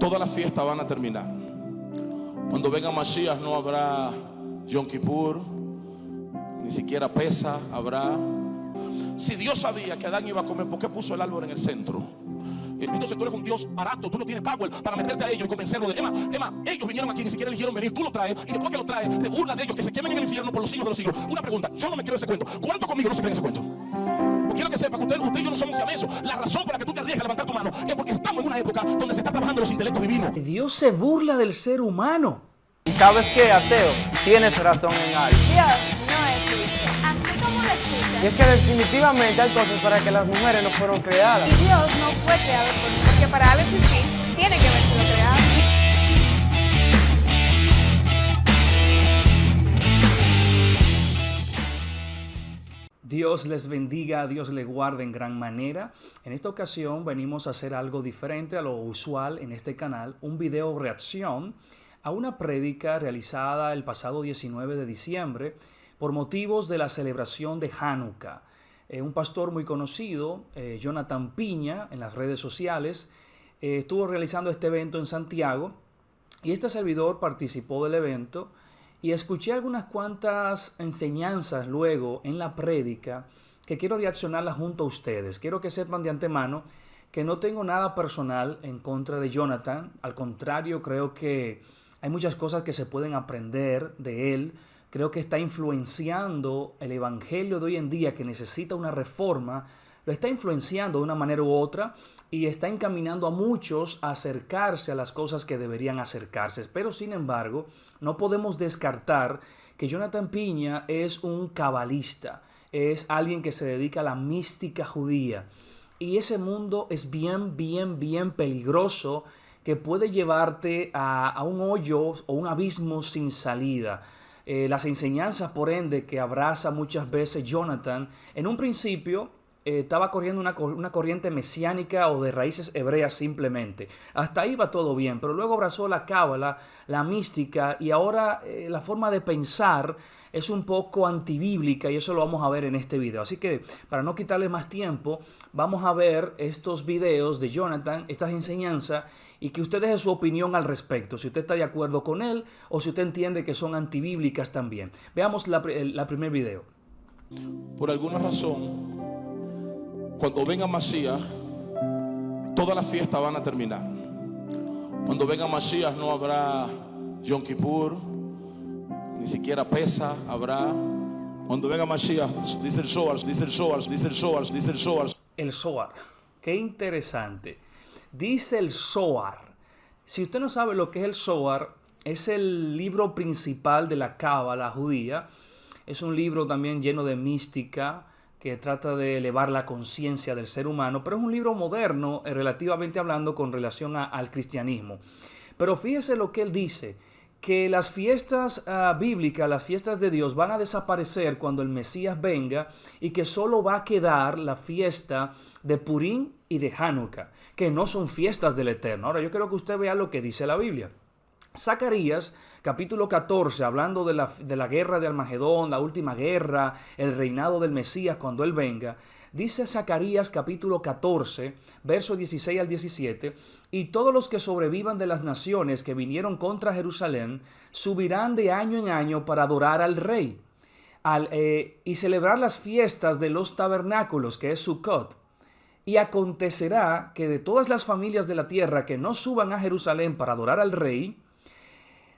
Todas las fiestas van a terminar. Cuando venga Mashiach no habrá Yom Kippur, ni siquiera Pesa habrá. Si Dios sabía que Adán iba a comer, ¿por qué puso el árbol en el centro? Entonces tú eres un Dios barato, tú no tienes power para meterte a ellos y convencerlos de Emma, ellos vinieron aquí, ni siquiera eligieron venir, tú lo traes, y después que lo traes, te burlas de ellos, que se quemen en el infierno por los siglos de los siglos. Una pregunta, yo no me quiero ese cuento. ¿Cuánto conmigo no se creen ese cuento? Pues quiero que sepa que usted y yo no somos siamesos. La razón por la que tú te arriesgas a levantar tu mano es porque estamos en una época donde se está trabajando los intelectos divinos. Dios se burla del ser humano. ¿Y sabes qué, ateo? Tienes razón en algo. Dios no existe, así como lo escuchas. Y es que definitivamente hay cosas para que las mujeres no fueron creadas. Y Dios no fue creado porque para Alex existir tiene que haber sido creado. Dios les bendiga, Dios les guarde en gran manera. En esta ocasión venimos a hacer algo diferente a lo usual en este canal, un video reacción a una prédica realizada el pasado 19 de diciembre por motivos de la celebración de Hanukkah. Un pastor muy conocido, Jonathan Piña, en las redes sociales, estuvo realizando este evento en Santiago y este servidor participó del evento. Y escuché algunas cuantas enseñanzas luego en la prédica que quiero reaccionarlas junto a ustedes. Quiero que sepan de antemano que no tengo nada personal en contra de Jonathan. Al contrario, creo que hay muchas cosas que se pueden aprender de él. Creo que está influenciando el evangelio de hoy en día, que necesita una reforma. Lo está influenciando de una manera u otra y está encaminando a muchos a acercarse a las cosas que deberían acercarse. Pero sin embargo, no podemos descartar que Jonathan Piña es un cabalista, es alguien que se dedica a la mística judía. Y ese mundo es bien peligroso, que puede llevarte a un hoyo o un abismo sin salida. Las enseñanzas, por ende, que abraza muchas veces Jonathan, en un principio estaba corriendo una corriente mesiánica o de raíces hebreas simplemente. Hasta ahí va todo bien, pero luego abrazó la cábala, la mística, y ahora la forma de pensar es un poco antibíblica, y eso lo vamos a ver en este video. Así que para no quitarle más tiempo, vamos a ver estos videos de Jonathan, estas enseñanzas, y que usted deje su opinión al respecto, si usted está de acuerdo con él o si usted entiende que son antibíblicas también. Veamos la primer video. Por alguna razón, cuando venga Mashiach, todas las fiestas van a terminar. Cuando venga Mashiach no habrá Yom Kippur, ni siquiera Pesa habrá. Cuando venga Mashiach, dice el Zohar. El Zohar, qué interesante. Dice el Zohar. Si usted no sabe lo que es el Zohar, es el libro principal de la cábala judía. Es un libro también lleno de mística, que trata de elevar la conciencia del ser humano, pero es un libro moderno, relativamente hablando, con relación al cristianismo. Pero fíjese lo que él dice, que las fiestas bíblicas, las fiestas de Dios, van a desaparecer cuando el Mesías venga, y que solo va a quedar la fiesta de Purim y de Hanukkah, que no son fiestas del Eterno. Ahora, yo quiero que usted vea lo que dice la Biblia. Zacarías, capítulo 14, hablando de la guerra de Armagedón, la última guerra, el reinado del Mesías cuando Él venga. Dice Zacarías, capítulo 14, versos 16 al 17, y todos los que sobrevivan de las naciones que vinieron contra Jerusalén subirán de año en año para adorar al Rey y celebrar las fiestas de los tabernáculos, que es Sukkot. Y acontecerá que de todas las familias de la tierra que no suban a Jerusalén para adorar al Rey,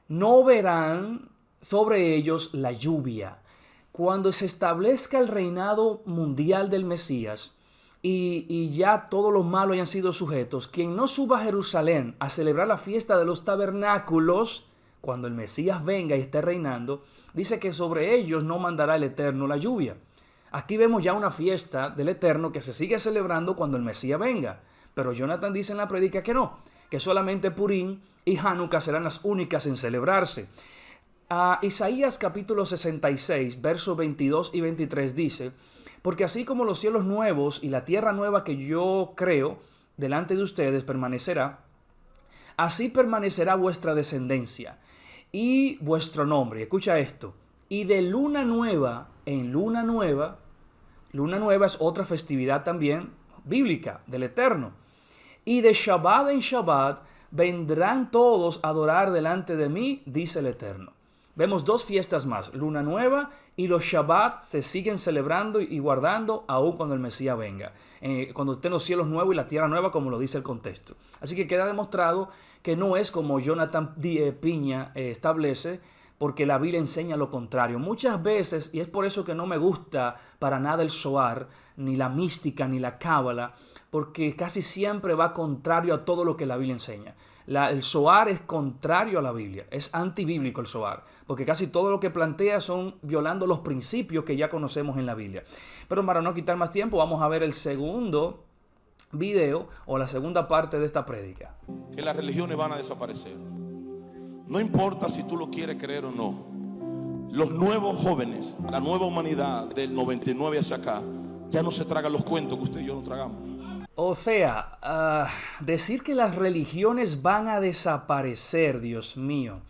no verán sobre ellos la lluvia. Cuando se establezca el reinado mundial del Mesías y ya todos los malos hayan sido sujetos, quien no suba a Jerusalén a celebrar la fiesta de los tabernáculos, cuando el Mesías venga y esté reinando, dice que sobre ellos no mandará el Eterno la lluvia. Aquí vemos ya una fiesta del Eterno que se sigue celebrando cuando el Mesías venga. Pero Jonathan dice en la prédica que no, que solamente Purim y Hanukkah serán las únicas en celebrarse. Isaías capítulo 66, versos 22 y 23 dice: porque así como los cielos nuevos y la tierra nueva que yo creo delante de ustedes permanecerá, así permanecerá vuestra descendencia y vuestro nombre. Escucha esto. Y de luna nueva en luna nueva es otra festividad también bíblica del Eterno. Y de Shabbat en Shabbat vendrán todos a adorar delante de mí, dice el Eterno. Vemos 2 fiestas más, Luna Nueva y los Shabbat se siguen celebrando y guardando aún cuando el Mesías venga. Cuando estén los cielos nuevos y la tierra nueva, como lo dice el contexto. Así que queda demostrado que no es como Jonathan Piña establece, porque la Biblia enseña lo contrario. Muchas veces, y es por eso que no me gusta para nada el Zohar, ni la mística, ni la cábala, porque casi siempre va contrario a todo lo que la Biblia enseña. El Zohar es contrario a la Biblia, es antibíblico el Zohar, porque casi todo lo que plantea son violando los principios que ya conocemos en la Biblia. Pero para no quitar más tiempo, vamos a ver el segundo video o la segunda parte de esta prédica. Que las religiones van a desaparecer. No importa si tú lo quieres creer o no. Los nuevos jóvenes, la nueva humanidad del 99 hacia acá, ya no se tragan los cuentos que usted y yo no tragamos. O sea, decir que las religiones van a desaparecer, Dios mío.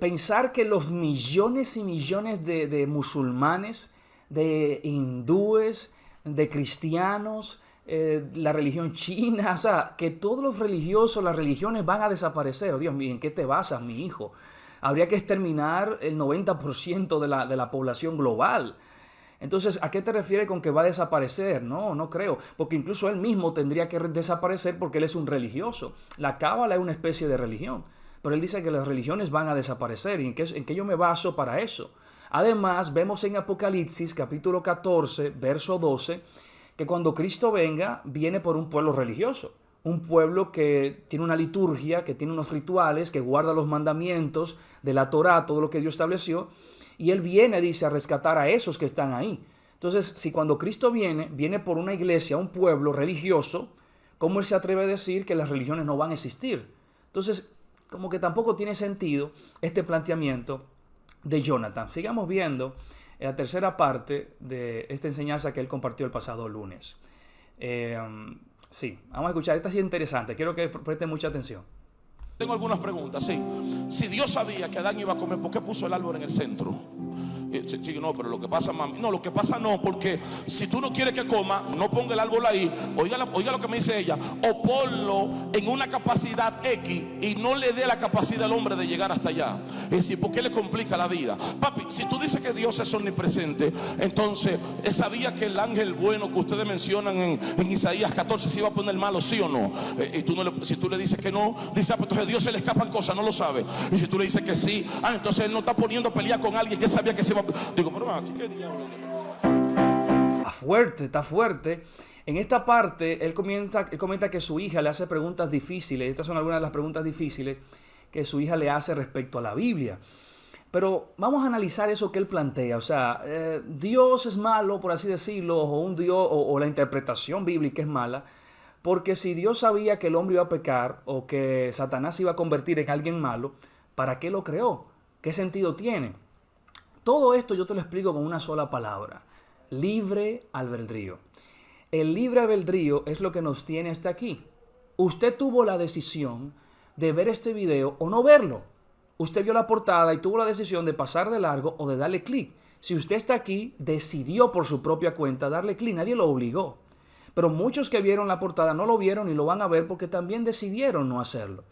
Pensar que los millones y millones de musulmanes, de hindúes, de cristianos, la religión china, o sea, que todos los religiosos, las religiones van a desaparecer. Oh, Dios mío, ¿en qué te basas, mi hijo? Habría que exterminar el 90% de la población global. Entonces, ¿a qué te refieres con que va a desaparecer? No, no creo, porque incluso él mismo tendría que desaparecer porque él es un religioso. La cábala es una especie de religión, pero él dice que las religiones van a desaparecer. ¿Y en qué yo me baso para eso? Además, vemos en Apocalipsis, capítulo 14, verso 12, que cuando Cristo venga, viene por un pueblo religioso. Un pueblo que tiene una liturgia, que tiene unos rituales, que guarda los mandamientos de la Torá, todo lo que Dios estableció. Y Él viene, dice, a rescatar a esos que están ahí. Entonces, si cuando Cristo viene por una iglesia, un pueblo religioso, ¿cómo Él se atreve a decir que las religiones no van a existir? Entonces, como que tampoco tiene sentido este planteamiento de Jonathan. Sigamos viendo la tercera parte de esta enseñanza que él compartió el pasado lunes. Sí, vamos a escuchar. Esta sí es interesante. Quiero que presten mucha atención. Tengo algunas preguntas, sí. Si Dios sabía que Adán iba a comer, ¿por qué puso el árbol en el centro? Sí, no, pero lo que pasa, mami. No, lo que pasa no, porque si tú no quieres que coma, no ponga el árbol ahí. Oiga lo que me dice ella. O ponlo en una capacidad X y no le dé la capacidad al hombre de llegar hasta allá. Es decir, ¿por qué le complica la vida? Papi, si tú dices que Dios es omnipresente, entonces, ¿sabía que el ángel bueno que ustedes mencionan en Isaías 14 se iba a poner malo, sí o no? Y si tú le dices que no, dice, pues entonces a Dios se le escapan cosas, no lo sabe. Y si tú le dices que sí, entonces él no está poniendo a pelear con alguien que sabía que se iba. Digo, pero aquí, ¿qué diablo? Está fuerte. En esta parte, él comenta que su hija le hace preguntas difíciles. Estas son algunas de las preguntas difíciles que su hija le hace respecto a la Biblia. Pero vamos a analizar eso que él plantea. O sea, Dios es malo, por así decirlo, o un Dios, o la interpretación bíblica es mala. Porque si Dios sabía que el hombre iba a pecar o que Satanás se iba a convertir en alguien malo, ¿para qué lo creó? ¿Qué sentido tiene? Todo esto yo te lo explico con una sola palabra: libre albedrío. El libre albedrío es lo que nos tiene hasta aquí. Usted tuvo la decisión de ver este video o no verlo. Usted vio la portada y tuvo la decisión de pasar de largo o de darle clic. Si usted está aquí, decidió por su propia cuenta darle clic, nadie lo obligó. Pero muchos que vieron la portada no lo vieron y lo van a ver porque también decidieron no hacerlo.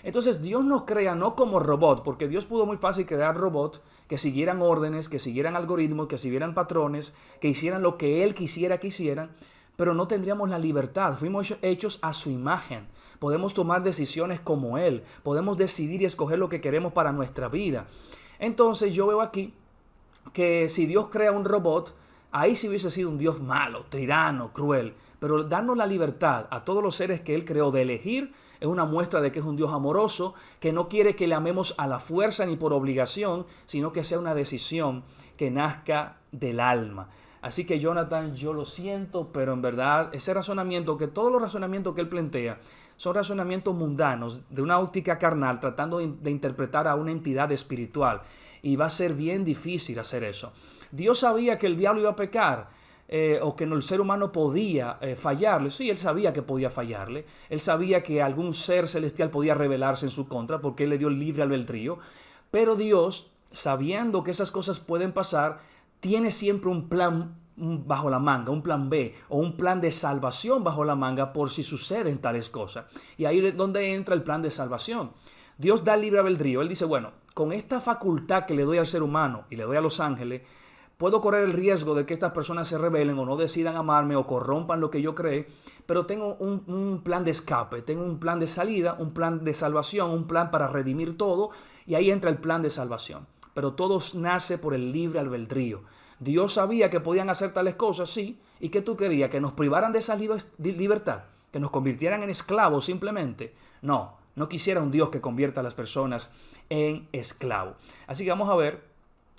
Entonces Dios nos crea no como robot, porque Dios pudo muy fácil crear robots que siguieran órdenes, que siguieran algoritmos, que siguieran patrones, que hicieran lo que Él quisiera que hicieran, pero no tendríamos la libertad. Fuimos hechos a su imagen. Podemos tomar decisiones como Él. Podemos decidir y escoger lo que queremos para nuestra vida. Entonces yo veo aquí que si Dios crea un robot, ahí sí hubiese sido un Dios malo, tirano, cruel. Pero darnos la libertad a todos los seres que Él creó de elegir es una muestra de que es un Dios amoroso, que no quiere que le amemos a la fuerza ni por obligación, sino que sea una decisión que nazca del alma. Así que Jonathan, yo lo siento, pero en verdad ese razonamiento, que todos los razonamientos que él plantea son razonamientos mundanos, de una óptica carnal, tratando de interpretar a una entidad espiritual. Y va a ser bien difícil hacer eso. Dios sabía que el diablo iba a pecar. O que el ser humano podía fallarle. Sí, él sabía que podía fallarle. Él sabía que algún ser celestial podía rebelarse en su contra porque él le dio el libre albedrío. Pero Dios, sabiendo que esas cosas pueden pasar, tiene siempre un plan bajo la manga, un plan B o un plan de salvación bajo la manga por si suceden tales cosas. Y ahí es donde entra el plan de salvación. Dios da libre albedrío. Él dice, bueno, con esta facultad que le doy al ser humano y le doy a los ángeles, puedo correr el riesgo de que estas personas se rebelen o no decidan amarme o corrompan lo que yo creé, pero tengo un plan de escape, tengo un plan de salida, un plan de salvación, un plan para redimir todo, y ahí entra el plan de salvación. Pero todo nace por el libre albedrío. Dios sabía que podían hacer tales cosas, sí, y ¿qué tú querías? ¿Que nos privaran de esa libertad? ¿Que nos convirtieran en esclavos simplemente? No, no quisiera un Dios que convierta a las personas en esclavos. Así que vamos a ver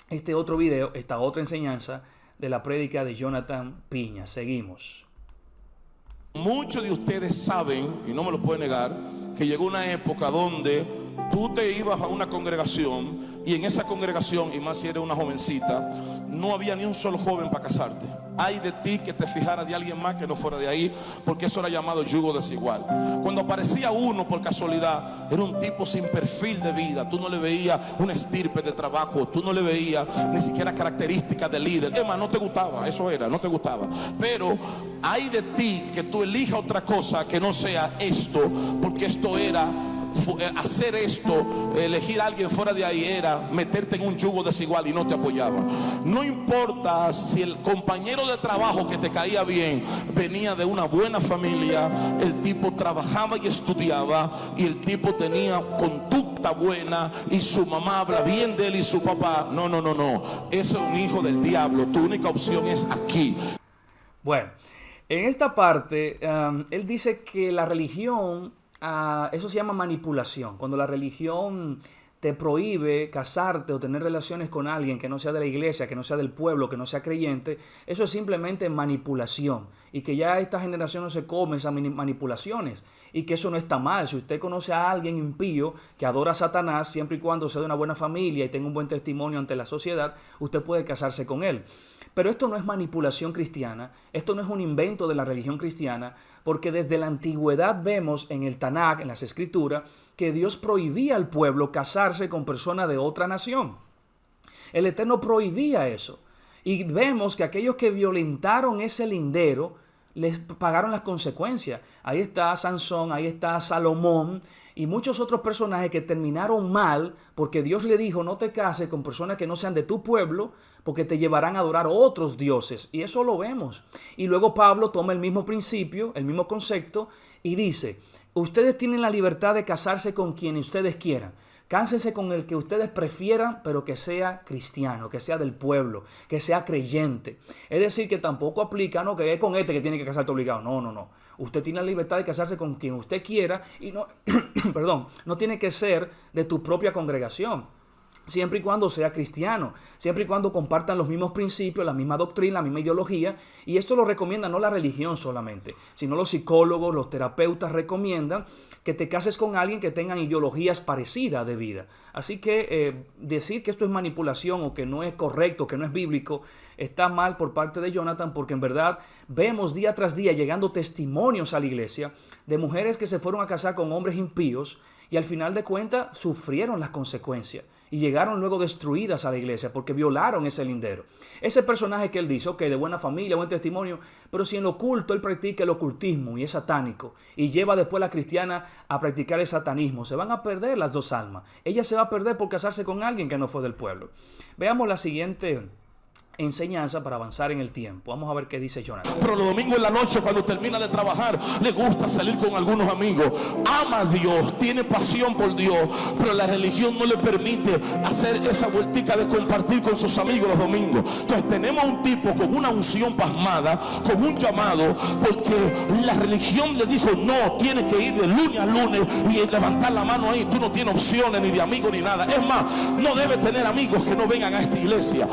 este otro video, esta otra enseñanza de la prédica de Jonathan Piña. Seguimos. Muchos de ustedes saben, y no me lo pueden negar, que llegó una época donde tú te ibas a una congregación y en esa congregación, y más si eres una jovencita, no había ni un solo joven para casarte. Ay de ti que te fijaras de alguien más que no fuera de ahí, porque eso era llamado yugo desigual. Cuando aparecía uno por casualidad, era un tipo sin perfil de vida. Tú no le veías una estirpe de trabajo, tú no le veías ni siquiera características de líder. Es más, no te gustaba, eso era, no te gustaba. Pero ay de ti que tú elijas otra cosa que no sea esto, porque esto era hacer esto, elegir a alguien fuera de ahí era meterte en un yugo desigual y no te apoyaba. No importa si el compañero de trabajo que te caía bien venía de una buena familia, el tipo trabajaba y estudiaba y el tipo tenía conducta buena y su mamá habla bien de él y su papá. No, ese es un hijo del diablo. Tu única opción es aquí. Bueno, en esta parte él dice que la religión, eso se llama manipulación. Cuando la religión te prohíbe casarte o tener relaciones con alguien que no sea de la iglesia, que no sea del pueblo, que no sea creyente, eso es simplemente manipulación. Y que ya esta generación no se come esas manipulaciones. Y que eso no está mal. Si usted conoce a alguien impío que adora a Satanás, siempre y cuando sea de una buena familia y tenga un buen testimonio ante la sociedad, usted puede casarse con él. Pero esto no es manipulación cristiana, esto no es un invento de la religión cristiana, porque desde la antigüedad vemos en el Tanaj, en las Escrituras, que Dios prohibía al pueblo casarse con personas de otra nación. El Eterno prohibía eso. Y vemos que aquellos que violentaron ese lindero les pagaron las consecuencias. Ahí está Sansón, ahí está Salomón y muchos otros personajes que terminaron mal porque Dios le dijo: no te cases con personas que no sean de tu pueblo porque te llevarán a adorar otros dioses. Y eso lo vemos. Y luego Pablo toma el mismo principio, el mismo concepto y dice: ustedes tienen la libertad de casarse con quien ustedes quieran. Cánsense con el que ustedes prefieran, pero que sea cristiano, que sea del pueblo, que sea creyente. Es decir, que tampoco aplica, no, que es con este que tiene que casarte obligado. No. Usted tiene la libertad de casarse con quien usted quiera y no, perdón, no tiene que ser de tu propia congregación. Siempre y cuando sea cristiano, siempre y cuando compartan los mismos principios, la misma doctrina, la misma ideología. Y esto lo recomienda no la religión solamente, sino los psicólogos, los terapeutas recomiendan que te cases con alguien que tengan ideologías parecidas de vida. Así que decir que esto es manipulación o que no es correcto, que no es bíblico, está mal por parte de Jonathan, porque en verdad vemos día tras día llegando testimonios a la iglesia de mujeres que se fueron a casar con hombres impíos y al final de cuentas sufrieron las consecuencias y llegaron luego destruidas a la iglesia porque violaron ese lindero. Ese personaje que él dice, ok, de buena familia, buen testimonio, pero si en lo oculto él practica el ocultismo y es satánico y lleva después a la cristiana a practicar el satanismo, se van a perder las dos almas. Ella se va a perder por casarse con alguien que no fue del pueblo. Veamos la siguiente enseñanza para avanzar en el tiempo. Vamos a ver qué dice Jonathan. Pero los domingos en la noche, cuando termina de trabajar, le gusta salir con algunos amigos. Ama a Dios, tiene pasión por Dios, pero la religión no le permite hacer esa vueltica de compartir con sus amigos los domingos. Entonces tenemos un tipo con una unción pasmada, con un llamado, porque la religión le dijo: no, tienes que ir de lunes a lunes y levantar la mano ahí. Tú no tienes opciones ni de amigos ni nada. Es más, no debes tener amigos que no vengan a esta iglesia.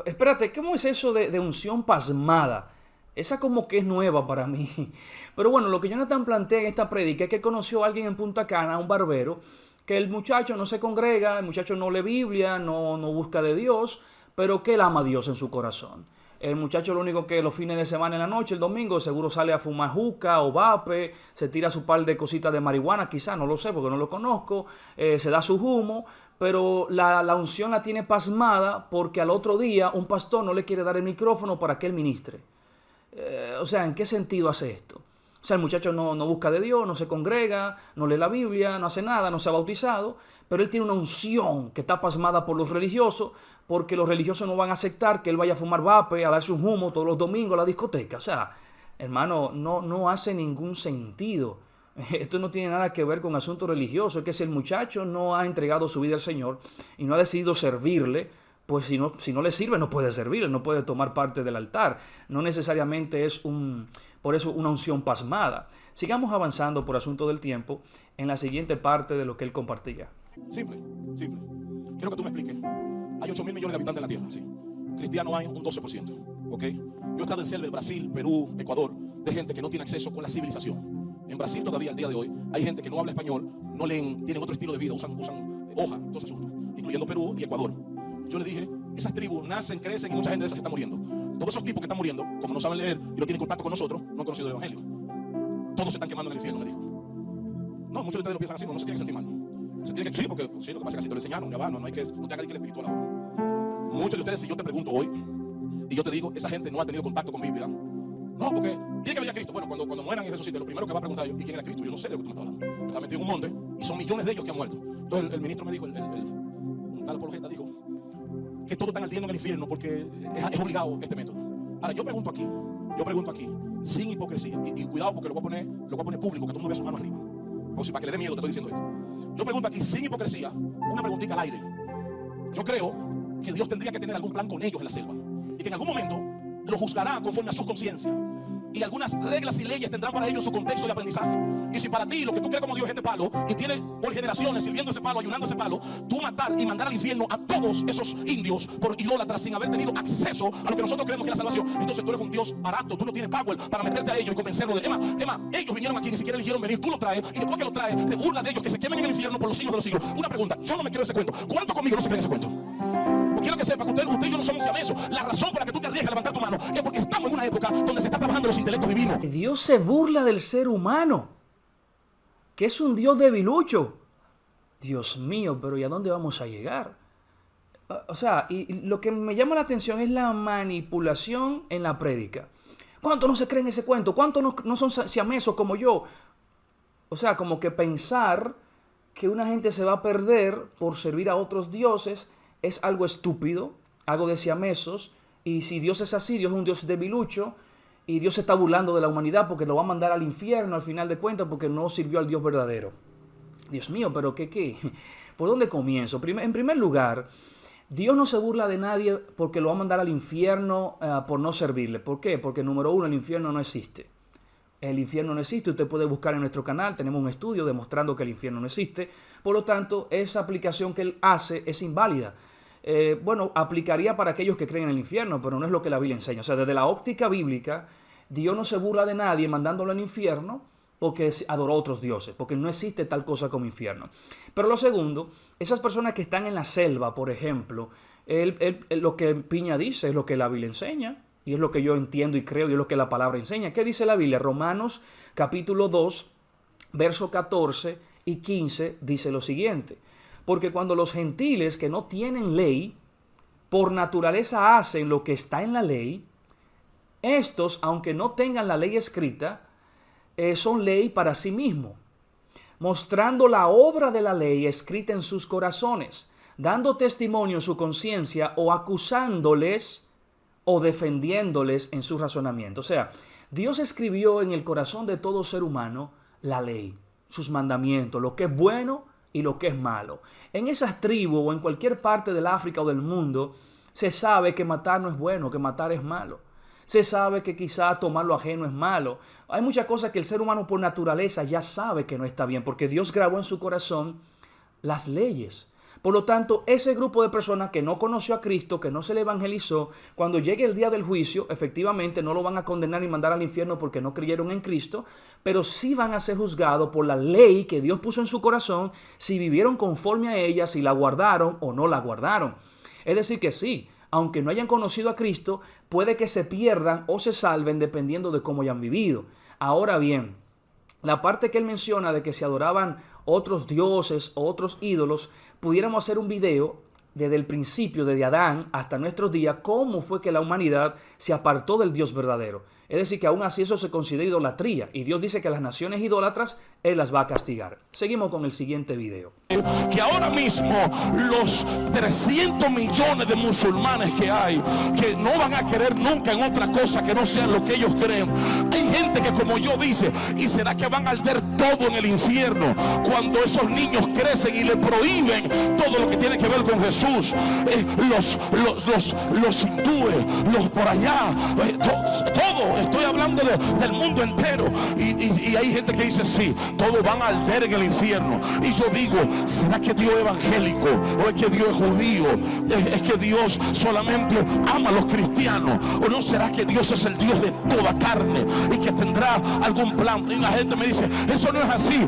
Espérate, ¿cómo es eso de unción pasmada? Esa como que es nueva para mí. Pero bueno, lo que Jonathan plantea en esta prédica es que conoció a alguien en Punta Cana, un barbero, que el muchacho no se congrega, el muchacho no lee Biblia, no busca de Dios, pero que él ama a Dios en su corazón. El muchacho lo único que los fines de semana en la noche, el domingo, seguro sale a fumar juca o vape, se tira su par de cositas de marihuana, quizás, no lo sé porque no lo conozco, se da su humo, pero la unción la tiene pasmada porque al otro día un pastor no le quiere dar el micrófono para que él ministre. O sea, ¿en qué sentido hace esto? O sea, el muchacho no busca de Dios, no se congrega, no lee la Biblia, no hace nada, no se ha bautizado, pero él tiene una unción que está pasmada por los religiosos, porque los religiosos no van a aceptar que él vaya a fumar vape, a darse un humo todos los domingos a la discoteca. O sea, hermano, no hace ningún sentido. Esto no tiene nada que ver con asuntos religiosos. Es que si el muchacho no ha entregado su vida al Señor y no ha decidido servirle, pues si no le sirve, no puede servirle, no puede tomar parte del altar. No necesariamente es por eso una unción pasmada. Sigamos avanzando por asunto del tiempo en la siguiente parte de lo que él compartía. Simple. Quiero que tú me expliques. Hay 8.000 millones de habitantes en la tierra, sí. Cristianos hay un 12%, ¿ok? Yo he estado en selva de Brasil, Perú, Ecuador, de gente que no tiene acceso con la civilización. En Brasil todavía, al día de hoy, hay gente que no habla español, no leen, tienen otro estilo de vida, usan hoja, todo ese asunto, incluyendo Perú y Ecuador. Yo le dije, esas tribus nacen, crecen y mucha gente de esas se está muriendo. Todos esos tipos que están muriendo, como no saben leer y no tienen contacto con nosotros, no han conocido el Evangelio. Todos se están quemando en el infierno, me dijo. No, muchos de ustedes lo piensan así, no se tienen que sentir mal. Se tiene que, sí, porque sí, lo que pasa es que así te lo enseñaron, ya va, no hay que, no te hagas que el espiritual ahora. Muchos de ustedes, si yo te pregunto hoy, y yo te digo, esa gente no ha tenido contacto con Biblia. No, porque tiene que venir a Cristo. Bueno, cuando mueran y resuciten, lo primero que va a preguntar ellos, ¿y quién era Cristo? Yo no sé de lo que tú me estás hablando. Yo estaba metido en un monte y son millones de ellos que han muerto. Entonces el ministro me dijo, un tal apologeta dijo, que todos están ardiendo en el infierno porque es obligado este método. Ahora, yo pregunto aquí, sin hipocresía, y cuidado porque lo voy a poner público, que todo el mundo vea su mano arriba. O sea, para que le dé miedo te estoy diciendo esto. Yo pregunto aquí, sin hipocresía, una preguntita al aire. Yo creo que Dios tendría que tener algún plan con ellos en la selva. Y que en algún momento los juzgará conforme a su conciencia. Y algunas reglas y leyes tendrán para ellos su contexto de aprendizaje. Y si para ti lo que tú crees como Dios es este palo y tiene por generaciones sirviendo ese palo, ayunando ese palo, tú matar y mandar al infierno a todos esos indios por idólatras sin haber tenido acceso a lo que nosotros creemos que es la salvación, entonces tú eres un Dios barato, tú no tienes power para meterte a ellos y convencerlos de Emma, ellos vinieron aquí, ni siquiera eligieron venir, tú lo traes y después que lo traes te burlas de ellos que se quemen en el infierno por los siglos de los siglos. Una pregunta, yo no me quiero ese cuento. ¿Cuántos conmigo no se creen ese cuento? Quiero que sepa que usted y yo no somos siamesos. La razón por la que tú te arriesgas a levantar tu mano es porque estamos en una época donde se está trabajando los intelectos divinos. Dios se burla del ser humano, que es un Dios debilucho. Dios mío, pero ¿y a dónde vamos a llegar? O sea, y lo que me llama la atención es la manipulación en la prédica. ¿Cuántos no se creen ese cuento? ¿Cuántos no son siamesos como yo? O sea, como que pensar que una gente se va a perder por servir a otros dioses es algo estúpido, algo de siamesos. Y si Dios es así, Dios es un Dios debilucho, y Dios se está burlando de la humanidad porque lo va a mandar al infierno al final de cuentas porque no sirvió al Dios verdadero. Dios mío, pero ¿qué? ¿Por dónde comienzo? En primer lugar, Dios no se burla de nadie porque lo va a mandar al infierno por no servirle. ¿Por qué? Porque número uno, el infierno no existe. El infierno no existe, usted puede buscar en nuestro canal, tenemos un estudio demostrando que el infierno no existe. Por lo tanto, esa aplicación que él hace es inválida. Bueno, aplicaría para aquellos que creen en el infierno, pero no es lo que la Biblia enseña. O sea, desde la óptica bíblica, Dios no se burla de nadie mandándolo al infierno porque adoró a otros dioses, porque no existe tal cosa como infierno. Pero lo segundo, esas personas que están en la selva, por ejemplo, lo que Piña dice es lo que la Biblia enseña, y es lo que yo entiendo y creo, y es lo que la palabra enseña. ¿Qué dice la Biblia? Romanos capítulo 2, verso 14 y 15 dice lo siguiente: porque cuando los gentiles que no tienen ley, por naturaleza hacen lo que está en la ley, estos, aunque no tengan la ley escrita, son ley para sí mismos, mostrando la obra de la ley escrita en sus corazones, dando testimonio en su conciencia o acusándoles o defendiéndoles en su razonamiento. O sea, Dios escribió en el corazón de todo ser humano la ley, sus mandamientos, lo que es bueno y lo que es malo. En esas tribus o en cualquier parte del África o del mundo se sabe que matar no es bueno, que matar es malo. Se sabe que quizá tomar lo ajeno es malo. Hay muchas cosas que el ser humano por naturaleza ya sabe que no está bien, porque Dios grabó en su corazón las leyes. Por lo tanto, ese grupo de personas que no conoció a Cristo, que no se le evangelizó, cuando llegue el día del juicio, efectivamente no lo van a condenar y mandar al infierno porque no creyeron en Cristo, pero sí van a ser juzgados por la ley que Dios puso en su corazón, si vivieron conforme a ella, si la guardaron o no la guardaron. Es decir que sí, aunque no hayan conocido a Cristo, puede que se pierdan o se salven dependiendo de cómo hayan vivido. Ahora bien, la parte que él menciona de que se adoraban otros dioses o otros ídolos, pudiéramos hacer un video desde el principio, desde Adán hasta nuestros días, cómo fue que la humanidad se apartó del Dios verdadero. Es decir, que aún así eso se considera idolatría. Y Dios dice que las naciones idólatras, Él las va a castigar. Seguimos con el siguiente video. Que ahora mismo los 300 millones de musulmanes que hay, que no van a querer nunca en otra cosa que no sea lo que ellos creen. Hay gente que, como yo dice, ¿y será que van a arder todo en el infierno cuando esos niños crecen y le prohíben todo lo que tiene que ver con Jesús? Los hindúes, los por allá, todo. Estoy hablando del mundo entero. Y hay gente que dice, sí, todos van a arder en el infierno. Y yo digo, ¿será que Dios es evangélico? ¿O es que Dios es judío? ¿Es que Dios solamente ama a los cristianos? ¿O no será que Dios es el Dios de toda carne y que tendrá algún plan? Y una gente me dice, eso no es así.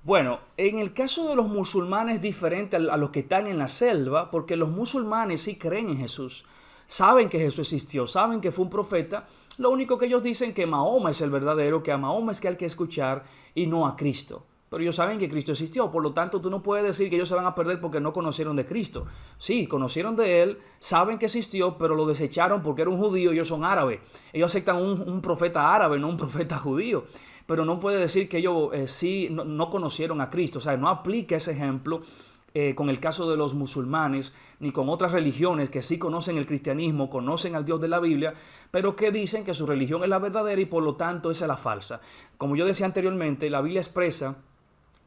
Bueno, en el caso de los musulmanes es diferente a los que están en la selva, porque los musulmanes sí creen en Jesús. Saben que Jesús existió, saben que fue un profeta. Lo único que ellos dicen que Mahoma es el verdadero, que a Mahoma es que hay que escuchar y no a Cristo. Pero ellos saben que Cristo existió, por lo tanto tú no puedes decir que ellos se van a perder porque no conocieron de Cristo. Sí, conocieron de Él, saben que existió, pero lo desecharon porque era un judío y ellos son árabes. Ellos aceptan un profeta árabe, no un profeta judío. Pero no puede decir que ellos no conocieron a Cristo. O sea, no aplica ese ejemplo con el caso de los musulmanes, ni con otras religiones que sí conocen el cristianismo, conocen al Dios de la Biblia, pero que dicen que su religión es la verdadera y por lo tanto esa es la falsa. Como yo decía anteriormente, la Biblia expresa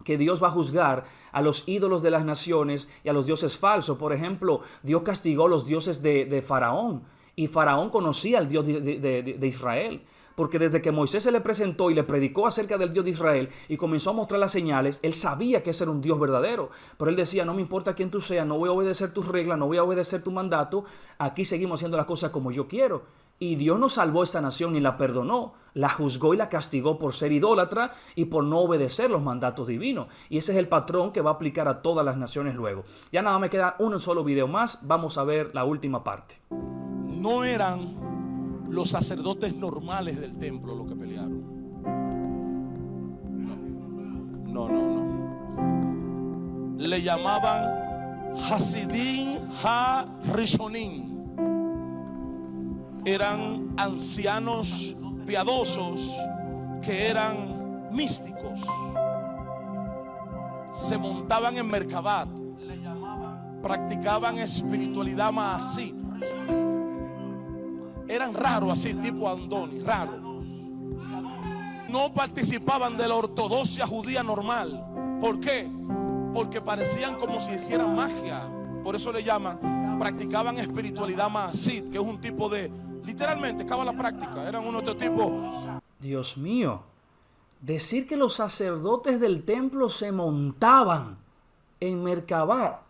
que Dios va a juzgar a los ídolos de las naciones y a los dioses falsos. Por ejemplo, Dios castigó a los dioses de Faraón, y Faraón conocía al Dios de Israel. Porque desde que Moisés se le presentó y le predicó acerca del Dios de Israel y comenzó a mostrar las señales, él sabía que ese era un Dios verdadero. Pero él decía, no me importa quién tú seas, no voy a obedecer tus reglas, no voy a obedecer tu mandato, aquí seguimos haciendo las cosas como yo quiero. Y Dios no salvó a esta nación ni la perdonó, la juzgó y la castigó por ser idólatra y por no obedecer los mandatos divinos. Y ese es el patrón que va a aplicar a todas las naciones luego. Ya nada, me queda un solo video más, vamos a ver la última parte. No eran los sacerdotes normales del templo los que pelearon. No. Le llamaban Hasidim Ha-Rishonim. Eran ancianos piadosos que eran místicos. Se montaban en Merkabat. Practicaban espiritualidad maasit. Eran raros así, tipo Andoni, raros. No participaban de la ortodoxia judía normal. ¿Por qué? Porque parecían como si hicieran magia. Por eso le llaman, practicaban espiritualidad maasit, que es un tipo de, literalmente, cábala práctica. Eran uno de estos tipos. Dios mío, decir que los sacerdotes del templo se montaban en Merkabah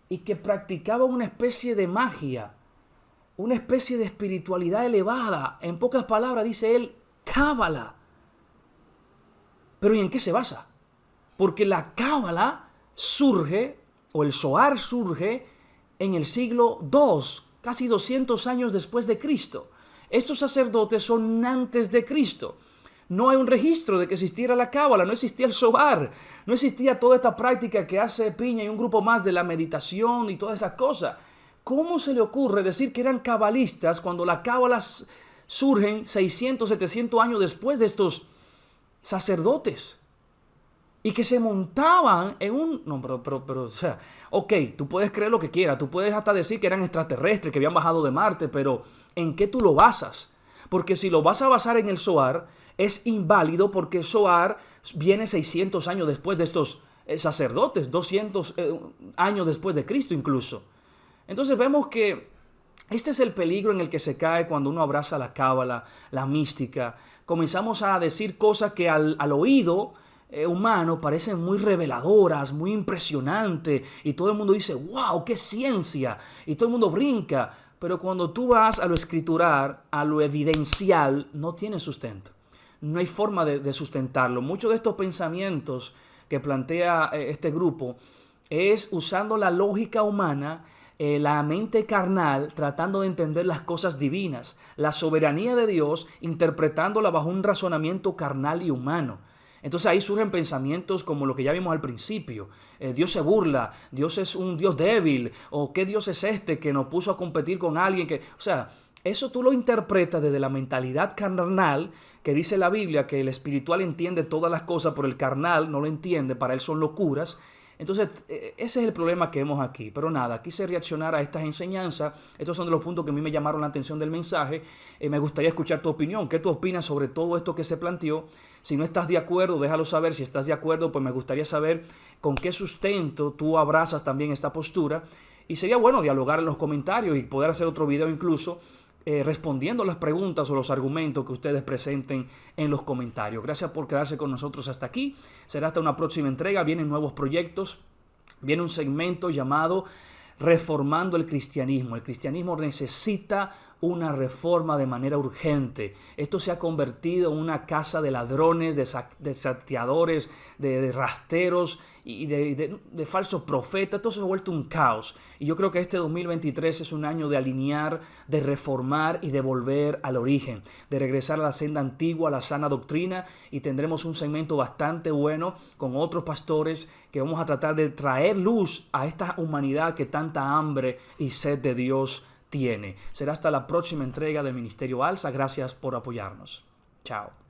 y que practicaban una especie de magia, una especie de espiritualidad elevada. En pocas palabras dice él, cábala. Pero ¿y en qué se basa? Porque la cábala surge, o el Zohar surge, en el siglo II, casi 200 años después de Cristo. Estos sacerdotes son antes de Cristo. No hay un registro de que existiera la cábala, no existía el Zohar, no existía toda esta práctica que hace Piña y un grupo más de la meditación y todas esas cosas. ¿Cómo se le ocurre decir que eran cabalistas cuando la cábala surgen 600, 700 años después de estos sacerdotes? Y que se montaban en un... No, pero, o sea, ok, tú puedes creer lo que quieras, tú puedes hasta decir que eran extraterrestres, que habían bajado de Marte, pero ¿en qué tú lo basas? Porque si lo vas a basar en el Zohar, es inválido porque el Zohar viene 600 años después de estos sacerdotes, 200 años después de Cristo incluso. Entonces vemos que este es el peligro en el que se cae cuando uno abraza la cábala, la mística. Comenzamos a decir cosas que al oído humano parecen muy reveladoras, muy impresionantes. Y todo el mundo dice, wow, qué ciencia. Y todo el mundo brinca. Pero cuando tú vas a lo escritural, a lo evidencial, no tiene sustento. No hay forma de sustentarlo. Muchos de estos pensamientos que plantea este grupo es usando la lógica humana, la mente carnal tratando de entender las cosas divinas, la soberanía de Dios interpretándola bajo un razonamiento carnal y humano. Entonces ahí surgen pensamientos como lo que ya vimos al principio. Dios se burla, Dios es un Dios débil, o ¿qué Dios es este que nos puso a competir con alguien que... O sea, eso tú lo interpretas desde la mentalidad carnal, que dice la Biblia que el espiritual entiende todas las cosas, pero el carnal no lo entiende, para él son locuras. Entonces, ese es el problema que vemos aquí. Pero nada, quise reaccionar a estas enseñanzas. Estos son de los puntos que a mí me llamaron la atención del mensaje. Me gustaría escuchar tu opinión. ¿Qué tú opinas sobre todo esto que se planteó? Si no estás de acuerdo, déjalo saber. Si estás de acuerdo, pues me gustaría saber con qué sustento tú abrazas también esta postura. Y sería bueno dialogar en los comentarios y poder hacer otro video incluso respondiendo las preguntas o los argumentos que ustedes presenten en los comentarios. Gracias por quedarse con nosotros hasta aquí. Será hasta una próxima entrega. Vienen nuevos proyectos. Viene un segmento llamado Reformando el Cristianismo. El cristianismo necesita una reforma de manera urgente. Esto se ha convertido en una casa de ladrones, de saqueadores, de rasteros y de falsos profetas. Esto se ha vuelto un caos. Y yo creo que este 2023 es un año de alinear, de reformar y de volver al origen, de regresar a la senda antigua, a la sana doctrina, y tendremos un segmento bastante bueno con otros pastores que vamos a tratar de traer luz a esta humanidad que tanta hambre y sed de Dios tiene. Será hasta la próxima entrega del Ministerio Alza. Gracias por apoyarnos. Chao.